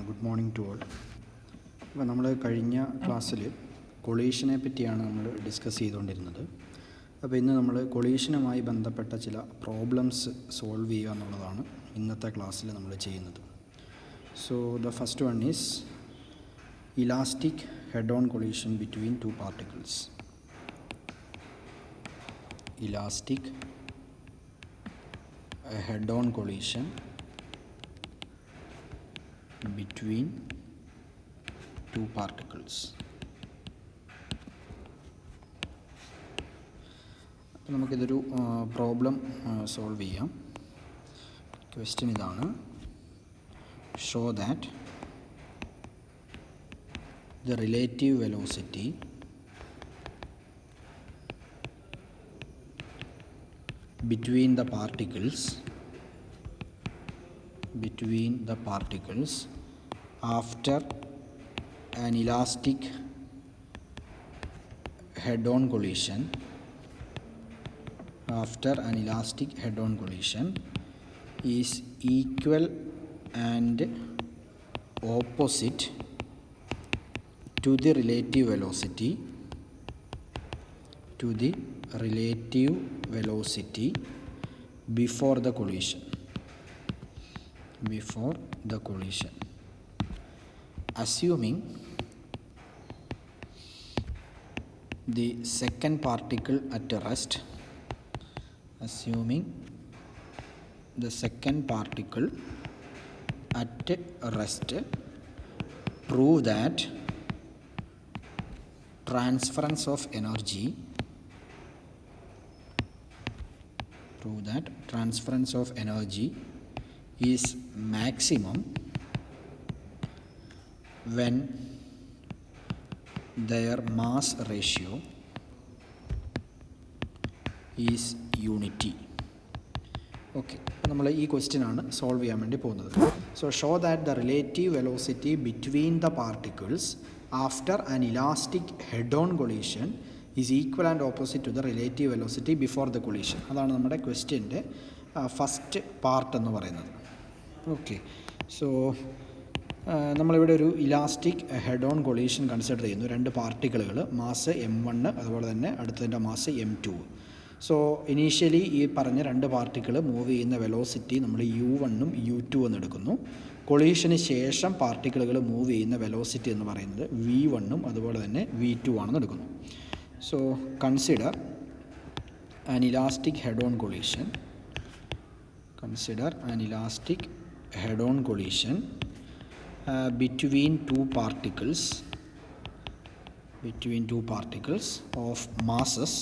Good morning to all. അപ്പോൾ നമ്മൾ കഴിഞ്ഞ ക്ലാസ്സിൽ കൊളീഷനെ പറ്റിയാണ് നമ്മൾ ഡിസ്കസ് ചെയ്തുകൊണ്ടിരുന്നത്. അപ്പോൾ ഇന്ന് നമ്മൾ കൊളീഷനുമായി ബന്ധപ്പെട്ട ചില പ്രോബ്ലംസ് സോൾവ് ചെയ്യുക എന്നുള്ളതാണ് ഇന്നത്തെ ക്ലാസ്സിൽ നമ്മൾ ചെയ്യുന്നത്. So the first one is elastic head on collision between two particles. Elastic head on collision between two particles. നമുക്കിതൊരു പ്രോബ്ലം സോൾവ് ചെയ്യാം. ക്വസ്റ്റ്യൻ ഇതാണ്: show that the relative velocity between the particles after an elastic head-on collision is equal and opposite to the relative velocity before the collision. Assuming the second particle at rest, prove that transference of energy is maximum when their mass ratio is unity. Okay, അപ്പോൾ നമ്മൾ ഈ question ആണ് solve ചെയ്യാൻ വേണ്ടി പോകുന്നത്. So show that the relative velocity between the particles after an elastic head on collision is equal and opposite to the relative velocity before the collision. അതാണ് നമ്മുടെ ക്വസ്റ്റ്യൻ്റെ ഫസ്റ്റ് പാർട്ട് എന്ന് പറയുന്നത്. ഓക്കെ, സോ നമ്മളിവിടെ ഒരു elastic head on collision consider ചെയ്യുന്നു. രണ്ട് പാർട്ടിക്കിളുകൾ, mass m1 അതുപോലെ തന്നെ അടുത്തതിൻ്റെ മാസ് m2. സോ ഇനീഷ്യലി ഈ പറഞ്ഞ രണ്ട് പാർട്ടിക്കിൾ മൂവ് ചെയ്യുന്ന വെലോസിറ്റി നമ്മൾ u1 u2 എന്ന് എടുക്കുന്നു. കൊളീഷന് ശേഷം പാർട്ടിക്കിളുകൾ മൂവ് ചെയ്യുന്ന വെലോസിറ്റി എന്ന് പറയുന്നത് v1 അതുപോലെ തന്നെ v2 ആണെന്ന് എടുക്കുന്നു. So consider an elastic head-on collision between two particles of masses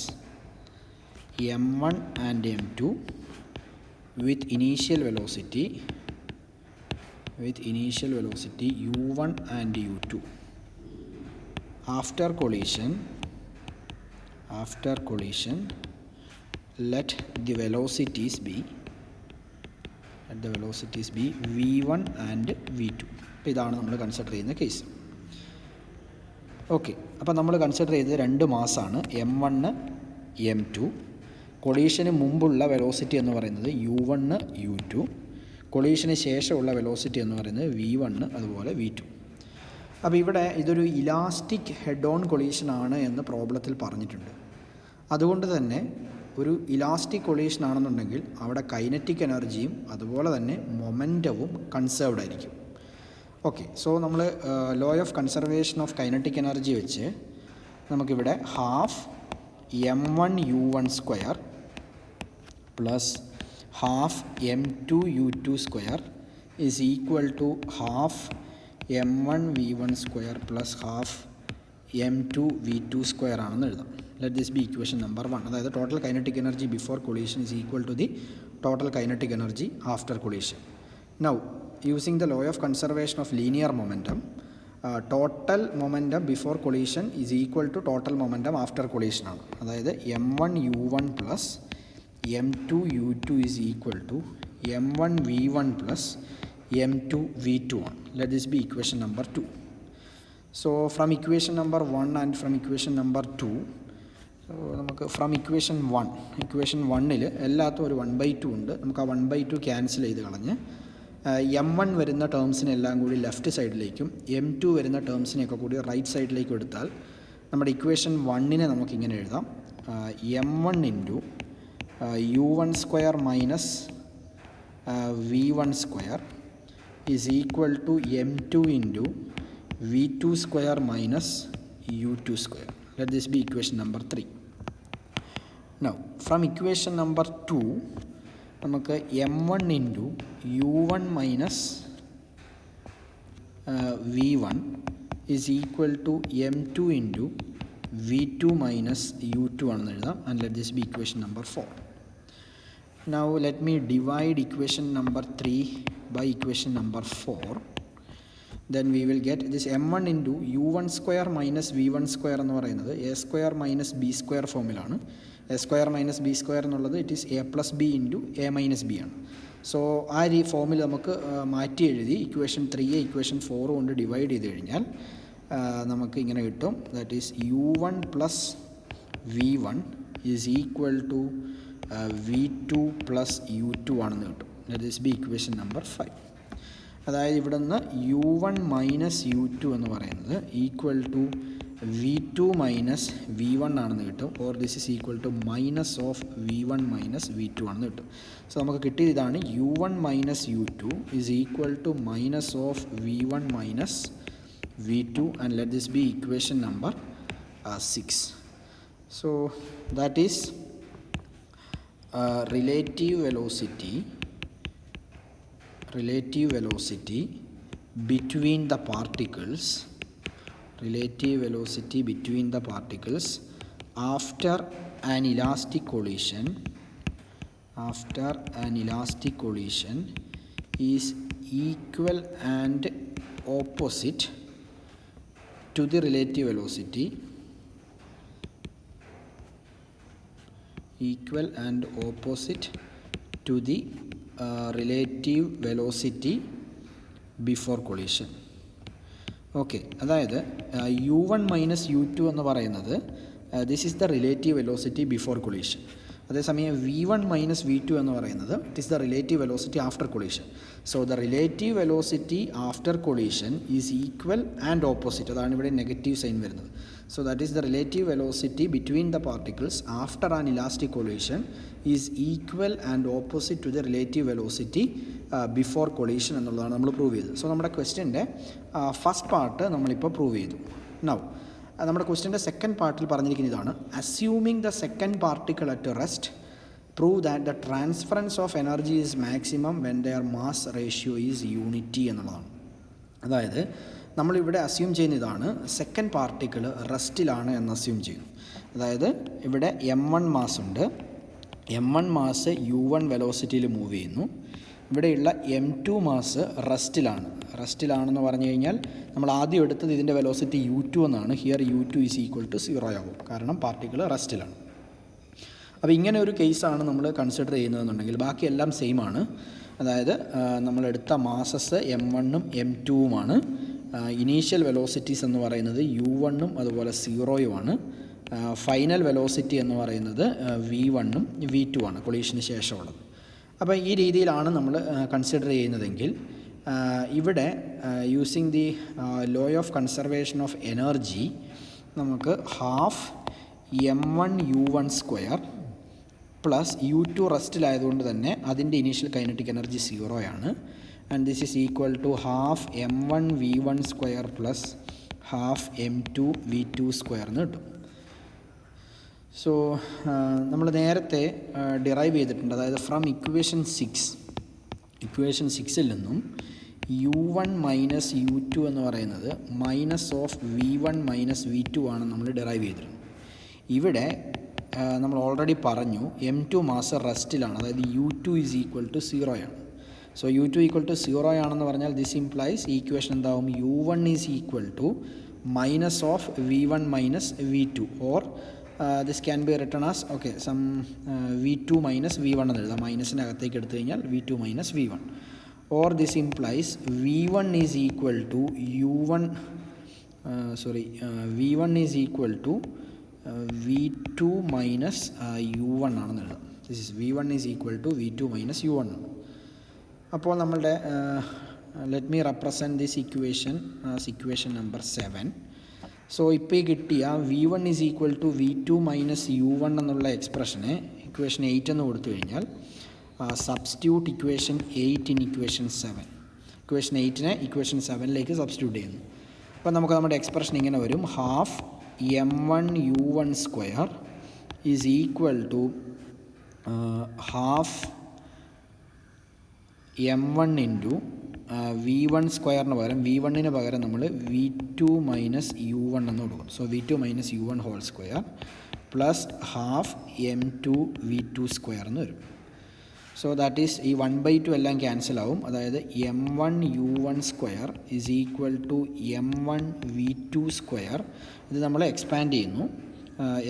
m1 and m2 with initial velocity u1 and u2. After collision, let the velocities be v1 and v2. ഇതാണ് നമ്മൾ consider ചെയ്യുന്ന case. Okay, അപ്പോൾ നമ്മൾ consider ചെയ്തത് രണ്ട് മാസാണ് m1 m2. കൊളീഷന് മുമ്പുള്ള velocity എന്ന് പറയുന്നത് u1 u2. കൊളീഷന് ശേഷമുള്ള വെലോസിറ്റി എന്ന് പറയുന്നത് v1 അതുപോലെ v2. അപ്പോൾ ഇവിടെ ഇതൊരു ഇലാസ്റ്റിക് ഹെഡ് ഓൺ കൊളീഷൻ ആണ് എന്ന് പ്രോബ്ലത്തിൽ പറഞ്ഞിട്ടുണ്ട്. അതുകൊണ്ട് തന്നെ ഒരു ഇലാസ്റ്റിക് കൊളീഷൻ ആണെന്നുണ്ടെങ്കിൽ അവിടെ കൈനറ്റിക് എനർജിയും അതുപോലെ തന്നെ മൊമെൻറ്റവും കൺസേർവ്ഡ് ആയിരിക്കും. ഓക്കെ, സോ നമ്മൾ law of conservation of kinetic energy വെച്ച് നമുക്കിവിടെ half m1 u1 square plus half m2 u2 square is equal to half m1 v1 square plus half m2 v2 square ആണെന്ന് എഴുതാം. Let this be equation number 1. അതായത് total kinetic energy before collision is equal to the total kinetic energy after collision. Now using the law of conservation of linear momentum, total momentum before collision is equal to total momentum after collision ആണ്. അതായത് m1 u1 plus m2 u2 is equal to m1 v1 plus m2 v2 ആണ്. Let this be equation number 2. So from equation number 1 and from equation number 2, നമുക്ക് from equation 1 എല്ലാത്തും ഒരു 1/2 ഉണ്ട്. നമുക്ക് ആ 1/2 cancel ചെയ്ത് കളഞ്ഞ് M1 വരുന്ന ടേംസിനെല്ലാം കൂടി ലെഫ്റ്റ് സൈഡിലേക്കും M2 വരുന്ന ടേംസിനെയൊക്കെ കൂടി റൈറ്റ് സൈഡിലേക്കും എടുത്താൽ നമ്മുടെ ഇക്വേഷൻ 1നെ നമുക്കിങ്ങനെ എഴുതാം. M1 into U1 square minus V1 square is equal to M2 into V2 square minus U2 square. Let this be equation number 3. Now from equation number 2 നമുക്ക് M1 into U1 minus V1 is equal to M2 into V2 minus U2 ആണെന്ന് എഴുതാം. And let this be equation number 4. Now let me divide equation number 3 by equation number 4. Then we will get this M1 into U1 square minus V1 square എന്ന് പറയുന്നത് A square minus B square ഫോമിലാണ്. A square minus B square എന്നുള്ളത് it is A plus B into A minus B ആണ്. So ആ ഫോമിൽ നമുക്ക് മാറ്റി എഴുതി ഇക്വേഷൻ 3യെ ഇക്വേഷൻ 4 കൊണ്ട് ഡിവൈഡ് ചെയ്ത് കഴിഞ്ഞാൽ നമുക്ക് ഇങ്ങനെ കിട്ടും. That is U1 plus V1 is equal to V2 plus U2 ആണെന്ന് കിട്ടും. That is be equation number 5. അതായത് ഇവിടെ നിന്ന് U1 മൈനസ് U2 എന്ന് പറയുന്നത് equal to V2 minus V1 ആണെന്ന് കിട്ടും. Or this is equal to minus of V1 minus V2 ആണെന്ന് കിട്ടും. സോ നമുക്ക് കിട്ടിയത് ഇതാണ്. U1 minus U2 is equal to minus of V1 minus V2 and let this be equation number 6. So that is relative velocity between the particles after an elastic collision is equal and opposite to the relative velocity relative velocity before collision. Okay, അതായത് U1 minus U2 എന്ന് പറയുന്നത് this is the relative velocity before collision. അതേസമയം V1 minus V2 എന്ന് പറയുന്നത് it is the relative velocity after collision. So the relative velocity after collision is equal and opposite. അതാണ് ഇവിടെ negative sign വരുന്നത്. So that is the relative velocity between the particles after an elastic collision is equal and opposite to the relative velocity before collision എന്നുള്ളതാണ് നമ്മൾ prove ചെയ്തത്. So നമ്മുടെ ക്വസ്റ്റ്യൻ്റെ first part നമ്മളിപ്പോൾ prove ചെയ്തു. നൗ നമ്മുടെ ക്വസ്റ്റ്യൻ്റെ സെക്കൻഡ് പാർട്ടിൽ പറഞ്ഞിരിക്കുന്ന ഇതാണ്. Assuming the second particle at rest prove that the transference of energy is maximum when their mass ratio is unity എന്നുള്ളതാണ്. അതായത് നമ്മളിവിടെ അസ്യൂം ചെയ്യുന്ന ഇതാണ്. സെക്കൻഡ് പാർട്ടിക്കിൾ റെസ്റ്റിലാണ് എന്ന് അസ്യൂം ചെയ്യുന്നു. അതായത് ഇവിടെ M1 മാസ് ഉണ്ട്. M1 മാസ് U1 വെലോസിറ്റിയിൽ മൂവ് ചെയ്യുന്നു. ഇവിടെയുള്ള M2 മാസ് റെസ്റ്റിലാണെന്ന് പറഞ്ഞു കഴിഞ്ഞാൽ നമ്മൾ ആദ്യം എടുത്തത് ഇതിൻ്റെ വെലോസിറ്റി U2 എന്നാണ്. Here U2 is equal to 0 ആകും, കാരണം പാർട്ടിക്കിൾ റെസ്റ്റിലാണ്. അപ്പോൾ ഇങ്ങനെ ഒരു കേസാണ് നമ്മൾ കൺസിഡർ ചെയ്യുന്നതെന്നുണ്ടെങ്കിൽ ബാക്കിയെല്ലാം സെയിം ആണ്. അതായത് നമ്മളെടുത്ത മാസസ് M1ഉം M2ഉമാണ്. ഇനീഷ്യൽ വെലോസിറ്റീസ് എന്ന് പറയുന്നത് U1ഉം അതുപോലെ 0യുമാണ്. ഫൈനൽ വെലോസിറ്റി എന്ന് പറയുന്നത് V1ഉം V2ആണ് കൊളീഷന് ശേഷമുള്ളത്. അപ്പോൾ ഈ രീതിയിലാണ് നമ്മൾ കൺസിഡർ ചെയ്യുന്നതെങ്കിൽ ഇവിടെ using the law of conservation of energy നമുക്ക് half M1 U1 square plus U2 റെസ്റ്റിലായതുകൊണ്ട് തന്നെ അതിൻ്റെ ഇനീഷ്യൽ കൈനറ്റിക് എനർജി 0 ആണ്. And this is equal to half M1 V1 square plus half M2 V2 square എന്ന് കിട്ടും. So നമ്മൾ നേരത്തെ derive ചെയ്തിട്ടുണ്ട്. അതായത് ഫ്രം ഇക്വേഷൻ 6ൽ നിന്നും U1 മൈനസ് U2 എന്ന് പറയുന്നത് minus of V1 minus V2 ആണ് നമ്മൾ ഡിറൈവ് ചെയ്തിരുന്നത്. ഇവിടെ നമ്മൾ ഓൾറെഡി പറഞ്ഞു M2 മാസ് റെസ്റ്റിലാണ്. അതായത് U2 ഈസ് ഈക്വൽ ടു 0 ആണ്. സോ U2 ഈക്വൽ ടു 0 ആണെന്ന് പറഞ്ഞാൽ ദിസ് ഇംപ്ലൈസ് ഈ ഇക്വേഷൻ എന്താവും? U1 is equal to minus of V1 minus V2 or this can be written as some V2 minus V1 എന്ന് എഴുതാം. മൈനസിൻ്റെ അകത്തേക്ക് എടുത്തു കഴിഞ്ഞാൽ V2 minus V1 or this implies V1 is equal to V1 is equal to V2 minus U1 ആണെന്ന് എഴുതാം. This is V1 is equal to V2 minus U1 ആണ്. അപ്പോൾ നമ്മളുടെ let me represent this equation equation number 7. So ഇപ്പോൾ ഈ കിട്ടിയ V1 is equal to V2 minus U1 എന്നുള്ള എക്സ്പ്രഷനെ equation 8 എന്ന് കൊടുത്തു കഴിഞ്ഞാൽ substitute equation 8 in equation 7. Equation 8നെ ഇക്വേഷൻ 7ലേക്ക് സബ്സ്റ്റിറ്റ്യൂട്ട് ചെയ്യുന്നു. അപ്പോൾ നമുക്ക് നമ്മുടെ എക്സ്പ്രഷൻ ഇങ്ങനെ വരും: half M1 U1 square is equal to half M1 into V1 സ്ക്വയറിന് പകരം V1ന് പകരം നമ്മൾ V2 മൈനസ് U1 എന്ന് കൊടുക്കും. So V2 minus U1 whole square plus half M2 V2 square എന്ന് വരും. സോ ദാറ്റ് ഈസ് ഈ 1/2 എല്ലാം ക്യാൻസൽ ആവും. അതായത് M1 U1 square is equal to M1 V2 square. ഇത് നമ്മൾ എക്സ്പാൻഡ് ചെയ്യുന്നു,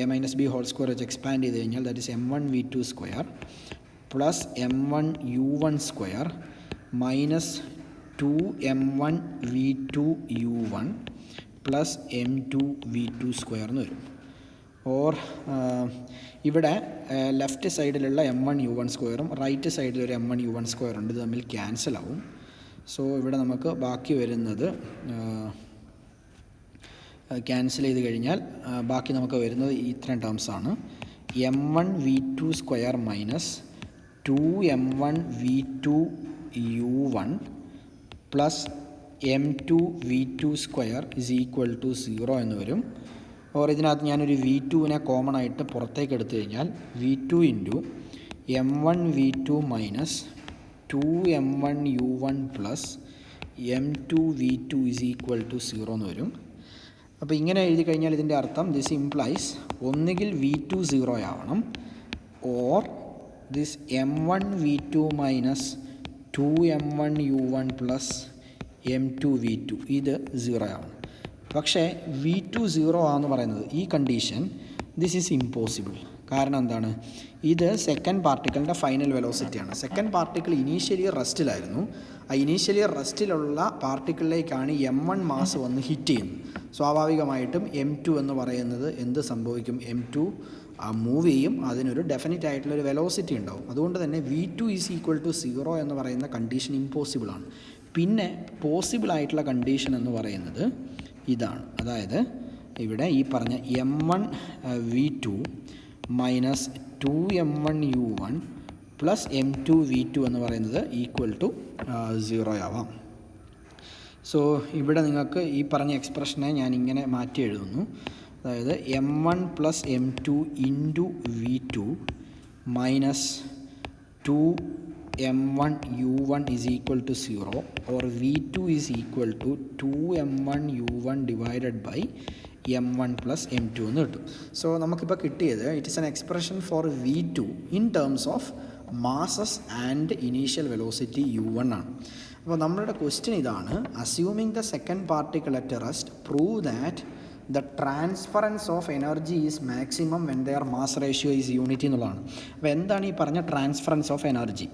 a minus b whole square വെച്ച് എക്സ്പാൻഡ് ചെയ്ത് കഴിഞ്ഞാൽ that is M1 V2 square plus M1 U1 square minus 2M1 V2 U1 plus M2 V2 square എന്ന് വരും. Or ഇവിടെ left സൈഡിലുള്ള M1 U1 സ്ക്വയറും റൈറ്റ് സൈഡിൽ ഒരു M1 U1 സ്ക്വയർ ഉണ്ട്, ഇത് തമ്മിൽ ക്യാൻസൽ ആവും. സോ ഇവിടെ നമുക്ക് ബാക്കി വരുന്നത് ക്യാൻസൽ ചെയ്ത് കഴിഞ്ഞാൽ ബാക്കി നമുക്ക് വരുന്നത് ഇത്രയും ടേംസാണ്: M1 V2 square minus 2M1 V2 U1 plus M2 V2 square is equal to 0 എന്ന് വരും. ഓർ ഇതിനകത്ത് ഞാനൊരു V2നെ കോമൺ ആയിട്ട് പുറത്തേക്ക് എടുത്തു കഴിഞ്ഞാൽ V2 into M1 V2 minus 2M1 U1 plus M2 V2 is equal to 0 എന്ന് വരും. അപ്പോൾ ഇങ്ങനെ എഴുതി കഴിഞ്ഞാൽ ഇതിൻ്റെ അർത്ഥം ദിസ് ഇംപ്ലൈസ് ഒന്നുകിൽ V2 0 ആവണം, or this M1 V2 minus 2M1 U1 plus M2 V2 ഇത് 0 ആവണം. പക്ഷേ V2 0 ആണെന്ന് പറയുന്നത് ഈ കണ്ടീഷൻ ദിസ് ഈസ് ഇമ്പോസിബിൾ. കാരണം എന്താണ്? ഇത് സെക്കൻഡ് പാർട്ടിക്കിളിൻ്റെ ഫൈനൽ വെലോസിറ്റിയാണ്. സെക്കൻഡ് പാർട്ടിക്കിൾ ഇനീഷ്യലി റെസ്റ്റിലായിരുന്നു. ആ ഇനീഷ്യലി റെസ്റ്റിലുള്ള പാർട്ടിക്കിളിലേക്കാണ് M1 മാസ് വന്ന് ഹിറ്റ് ചെയ്യുന്നത്. സ്വാഭാവികമായിട്ടും M2 എന്ന് പറയുന്നത് എന്ത് സംഭവിക്കും? M2 മൂവ് ചെയ്യും, അതിനൊരു ഡെഫിനറ്റ് ആയിട്ടുള്ളൊരു വെലോസിറ്റി ഉണ്ടാവും. അതുകൊണ്ട് തന്നെ V2 ഈസ് ഈക്വൽ ടു 0 എന്ന് പറയുന്ന കണ്ടീഷൻ ഇമ്പോസിബിളാണ്. പിന്നെ പോസിബിൾ ആയിട്ടുള്ള കണ്ടീഷൻ എന്ന് പറയുന്നത് ഇതാണ്. അതായത് ഇവിടെ ഈ പറഞ്ഞ M1 V2 minus 2M1 U1 plus M2 V2 എന്ന് പറയുന്നത് ഈക്വൽ ടു 0 ആവാം. സോ ഇവിടെ നിങ്ങൾക്ക് ഈ പറഞ്ഞ എക്സ്പ്രഷനെ ഞാൻ ഇങ്ങനെ മാറ്റി എഴുതുന്നു. അതായത് M1 plus M2 into V2 minus 2M1 U1 is equal to 0, or V2 is equal to 2M1 U1 divided by M1 plus M2 എന്ന് കിട്ടും. സോ നമുക്കിപ്പോൾ കിട്ടിയത് it is an expression for V2 in terms of masses and initial velocity U1 ആണ്. അപ്പോൾ നമ്മളുടെ question ഇതാണ്: assuming the second particle at rest, prove that the transference of energy is maximum when their mass ratio is unity എന്നുള്ളതാണ്. അപ്പോൾ എന്താണ് ഈ പറഞ്ഞ transference of energy?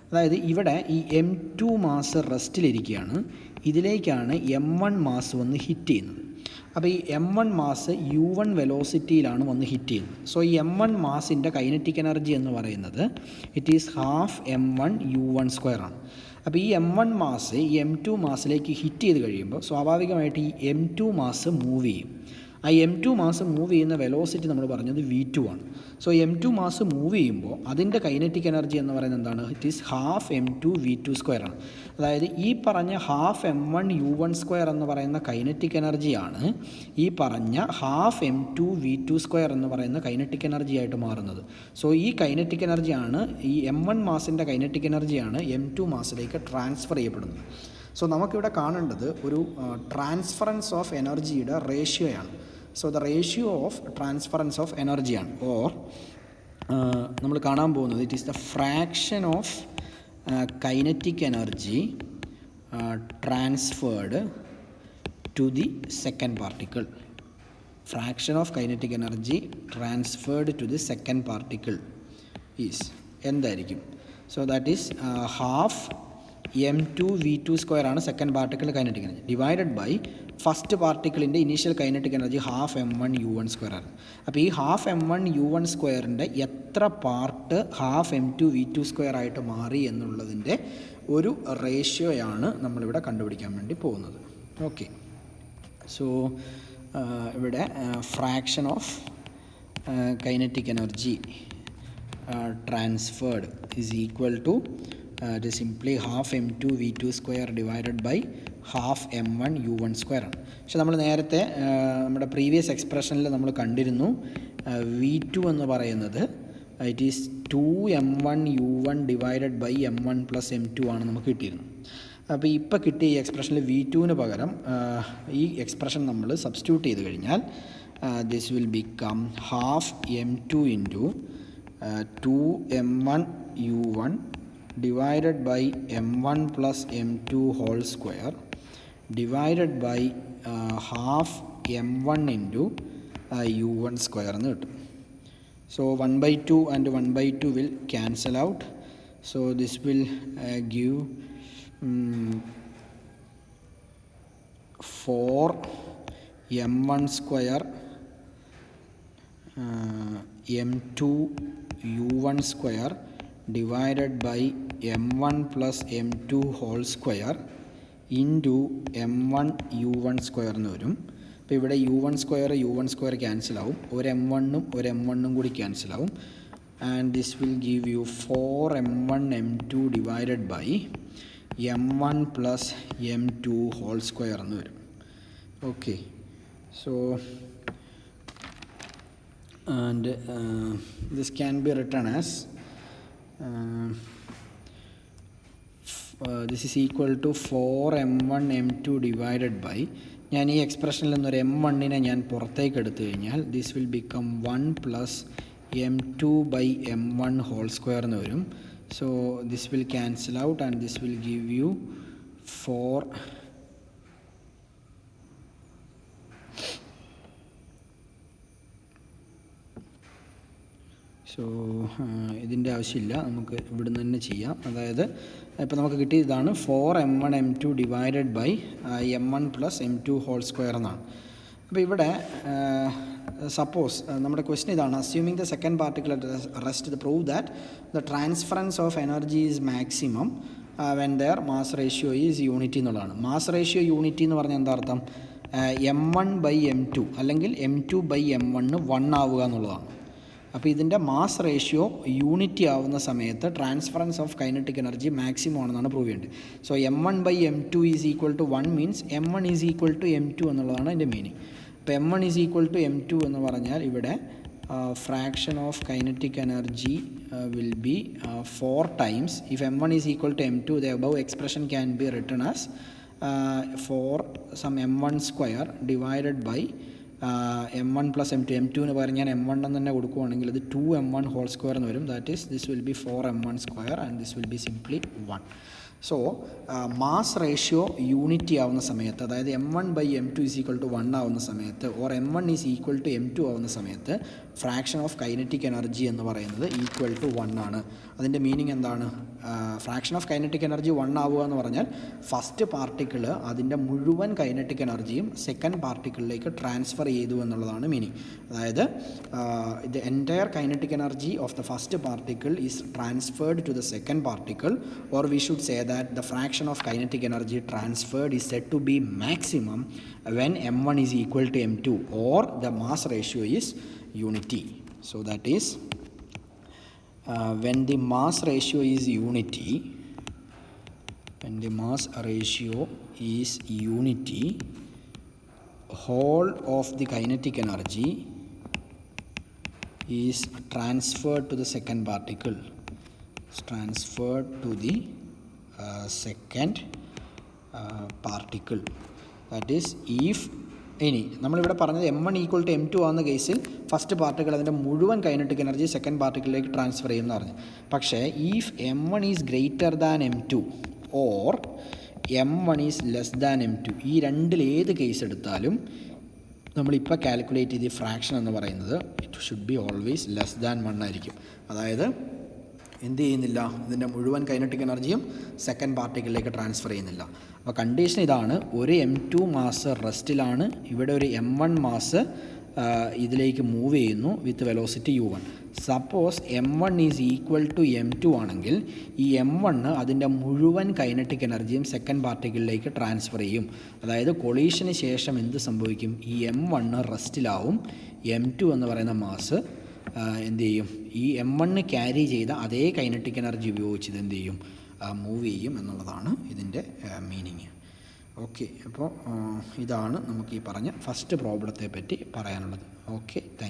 അതായത് ഇവിടെ ഈ M2 മാസ് റെസ്റ്റിലിരിക്കുകയാണ്, ഇതിലേക്കാണ് M1 മാസ് വന്ന് ഹിറ്റ് ചെയ്യുന്നത്. അപ്പോൾ ഈ M1 മാസ് U1 വെലോസിറ്റിയിലാണ് വന്ന് ഹിറ്റ് ചെയ്യുന്നത്. സോ ഈ M1 മാസിൻ്റെ കൈനറ്റിക് എനർജി എന്ന് പറയുന്നത് it is half M1 U1 square ആണ്. അപ്പോൾ ഈ M1 മാസ് ഈ M2 മാസിലേക്ക് ഹിറ്റ് ചെയ്ത് കഴിയുമ്പോൾ സ്വാഭാവികമായിട്ട് ഈ M2 മാസ് മൂവ് ചെയ്യും. ആ M2 മാസ് മൂവ് ചെയ്യുന്ന വെലോസിറ്റി നമ്മൾ പറഞ്ഞത് V2 ആണ്. സോ M2 മാസ് മൂവ് ചെയ്യുമ്പോൾ അതിൻ്റെ കൈനറ്റിക് എനർജി എന്ന് പറയുന്നത് എന്താണ്? It is half M2 V2 square ആണ്. അതായത് ഈ പറഞ്ഞ ഹാഫ് M1 U1 സ്ക്വയർ എന്ന് പറയുന്ന കൈനറ്റിക് എനർജിയാണ് ഈ പറഞ്ഞ ഹാഫ് M2 V2 സ്ക്വയർ എന്ന് പറയുന്ന കൈനറ്റിക് എനർജി ആയിട്ട് മാറുന്നത്. സോ ഈ കൈനറ്റിക് എനർജിയാണ്, ഈ M1 മാസിൻ്റെ കൈനറ്റിക് എനർജിയാണ് M2 മാസിലേക്ക് ട്രാൻസ്ഫർ ചെയ്യപ്പെടുന്നത്. സോ നമുക്കിവിടെ കാണേണ്ടത് ഒരു ട്രാൻസ്ഫറൻസ് ഓഫ് എനർജിയുടെ റേഷ്യോയാണ്. So the ratio of transference of എനർജിയാണ്. ഓർ നമ്മൾ കാണാൻ പോകുന്നത് it is the fraction of kinetic energy transferred to the second particle. Fraction of kinetic energy transferred to the second particle is എന്തായിരിക്കും? So that is half M2 V2 square ആണ് second particle kinetic energy, divided by first പാർട്ടിക്കിളിൻ്റെ initial kinetic energy half M1 U1 square ആണ്. അപ്പോൾ ഈ half M1 U1 സ്ക്വയറിൻ്റെ എത്ര part half M2 V2 square ആയിട്ട് മാറി എന്നുള്ളതിൻ്റെ ഒരു റേഷ്യോയാണ് നമ്മളിവിടെ കണ്ടുപിടിക്കാൻ വേണ്ടി പോകുന്നത്. ഓക്കെ, സോ ഇവിടെ fraction of kinetic energy transferred is equal to it is simply half m2 v2 square divided by half m1 u1 square ആണ്. പക്ഷെ നമ്മൾ നേരത്തെ നമ്മുടെ പ്രീവിയസ് എക്സ്പ്രഷനിൽ നമ്മൾ കണ്ടിരുന്നു v2 എന്ന് പറയുന്നത് it is 2m1 u1 divided by m1 plus m2 ആണ് നമുക്ക് കിട്ടിയിരുന്നു. അപ്പോൾ ഇപ്പോൾ കിട്ടിയ ഈ എക്സ്പ്രഷനിൽ v2ന് പകരം ഈ എക്സ്പ്രഷൻ നമ്മൾ സബ്സ്റ്റിറ്റ്യൂട്ട് ചെയ്ത് കഴിഞ്ഞാൽ this will become half m2 into 2m1 u1 divided by m1 plus m2 whole square divided by half m1 into u1 square എന്ന് കിട്ടും. So 1/2 and 1/2 will cancel out. So this will give 4 m1 square m2 u1 square divided by m1 plus m2 whole square into m1 u1 square എന്ന് വരും. അപ്പോൾ ഇവിടെ u1 square cancel ആവും, ഒരു m1 കൂടി cancel ആവും. And this will give you 4m1 m2 divided by m1 plus m2 whole square എന്ന് വരും. Okay, so and this can be written as this is equal to 4m1 m2 divided by, ഞാൻ ഈ എക്സ്പ്രഷനിൽ നിന്നൊരു m1നെ ഞാൻ പുറത്തേക്ക് എടുത്തു കഴിഞ്ഞാൽ this will become 1 plus m2 by m1 whole square എന്ന് വരും. So this will cancel out and this will give you 4. So ഇതിൻ്റെ ആവശ്യമില്ല, നമുക്ക് ഇവിടുന്ന് തന്നെ ചെയ്യാം. അതായത് ഇപ്പോൾ നമുക്ക് കിട്ടിയ ഇതാണ് 4m1 m2 divided by m1 plus m2 whole square എന്നാണ്. അപ്പോൾ ഇവിടെ സപ്പോസ് നമ്മുടെ ക്വസ്റ്റ്യൻ ഇതാണ്, assuming the second particle rest the prove that the transference of energy is maximum when their mass ratio is unity എന്നുള്ളതാണ്. Mass ratio unity എന്ന് പറഞ്ഞാൽ എന്താ അർത്ഥം? m1 ബൈ m2 അല്ലെങ്കിൽ m2 ബൈ m1 1 ആവുക എന്നുള്ളതാണ്. അപ്പോൾ ഇതിൻ്റെ മാസ് റേഷ്യോ യൂണിറ്റി ആവുന്ന സമയത്ത് transference of kinetic energy maximum ആണെന്നാണ് പ്രൂവ് ചെയ്യേണ്ടത്. So m1 by m2 is equal to 1 means m1 is equal to m2 എന്നുള്ളതാണ് അതിൻ്റെ മീനിങ്. അപ്പോൾ m1 is equal to m2 എന്ന് പറഞ്ഞാൽ ഇവിടെ fraction of kinetic energy will be 4 times. If m1 is equal to m2 the above expression can be written as 4 some m1 square divided by m1 plus m2 ന് പകരം ഞാൻ m1 എന്ന് തന്നെ കൊടുക്കുകയാണെങ്കിൽ ഇത് 2m1 ഹോൾ സ്ക്വയർ എന്ന് വരും. That is this will be 4m1 square and this will be simply 1. So mass ratio unity ആവുന്ന സമയത്ത്, അതായത് m1 by m2 is equal to 1 ആവുന്ന സമയത്ത് or m1 is equal to m2 ആവുന്ന സമയത്ത് fraction of kinetic energy എന്ന് പറയുന്നത് equal to 1 ആണ്. അതിൻ്റെ മീനിങ് എന്താണ്? ഫ്രാക്ഷൻ ഓഫ് കൈനറ്റിക് എനർജി 1 ആവുക എന്ന് പറഞ്ഞാൽ ഫസ്റ്റ് പാർട്ടിക്കിൾ അതിൻ്റെ മുഴുവൻ കൈനറ്റിക് എനർജിയും സെക്കൻഡ് പാർട്ടിക്കിളിലേക്ക് ട്രാൻസ്ഫർ ചെയ്തു എന്നുള്ളതാണ് മീനിങ്. അതായത് the entire kinetic energy of the first particle is transferred to the second particle, or we should say that the fraction of kinetic energy transferred is said to be maximum when m1 is equal to m2 or the mass ratio is unity. So that is when the mass ratio is unity, whole of the kinetic energy is transferred to the second particle. It's transferred to the second particle. That is if ഇനി നമ്മളിവിടെ പറഞ്ഞത് m1 equal to m2 ആവുന്ന കേസിൽ first particle അതിൻ്റെ മുഴുവൻ kinetic energy second പാർട്ടിക്കിളിലേക്ക് transfer ചെയ്യുമെന്ന് പറഞ്ഞു. പക്ഷേ if m1 is greater than m2 or m1 is less than m2, ഈ രണ്ടിൽ ഏത് കേസ് എടുത്താലും നമ്മളിപ്പോൾ കാൽക്കുലേറ്റ് ചെയ്ത ഫ്രാക്ഷൻ എന്ന് പറയുന്നത് it should be always less than 1 ആയിരിക്കും. അതായത് എന്ത് ചെയ്യുന്നില്ല, ഇതിൻ്റെ മുഴുവൻ കൈനറ്റിക് എനർജിയും സെക്കൻഡ് പാർട്ടിക്കിളിലേക്ക് ട്രാൻസ്ഫർ ചെയ്യുന്നില്ല. അപ്പോൾ കണ്ടീഷൻ ഇതാണ്, ഒരു m2 മാസ് റെസ്റ്റിലാണ്, ഇവിടെ ഒരു m1 മാസ് ഇതിലേക്ക് മൂവ് ചെയ്യുന്നു with velocity u1. Suppose m1 is equal to m2 ആണെങ്കിൽ ഈ m1 അതിൻ്റെ മുഴുവൻ കൈനറ്റിക് എനർജിയും സെക്കൻഡ് പാർട്ടിക്കിളിലേക്ക് ട്രാൻസ്ഫർ ചെയ്യും. അതായത് കൊളീഷന് ശേഷം എന്ത് സംഭവിക്കും? ഈ m1 റെസ്റ്റിലാവും. m2 എന്ന് പറയുന്ന മാസ് എന്ത് ചെയ്യും? ഈ m1 ക്യാരി ചെയ്ത അതേ കൈനറ്റിക് എനർജി ഉപയോഗിച്ച് ഇത് എന്ത് ചെയ്യും? മൂവ് ചെയ്യും എന്നുള്ളതാണ് ഇതിൻ്റെ മീനിങ്. ഓക്കെ, അപ്പോൾ ഇതാണ് നമുക്ക് ഈ പറഞ്ഞ ഫസ്റ്റ് പ്രോബ്ലത്തെ പറ്റി പറയാനുള്ളത്. Okay, thank you.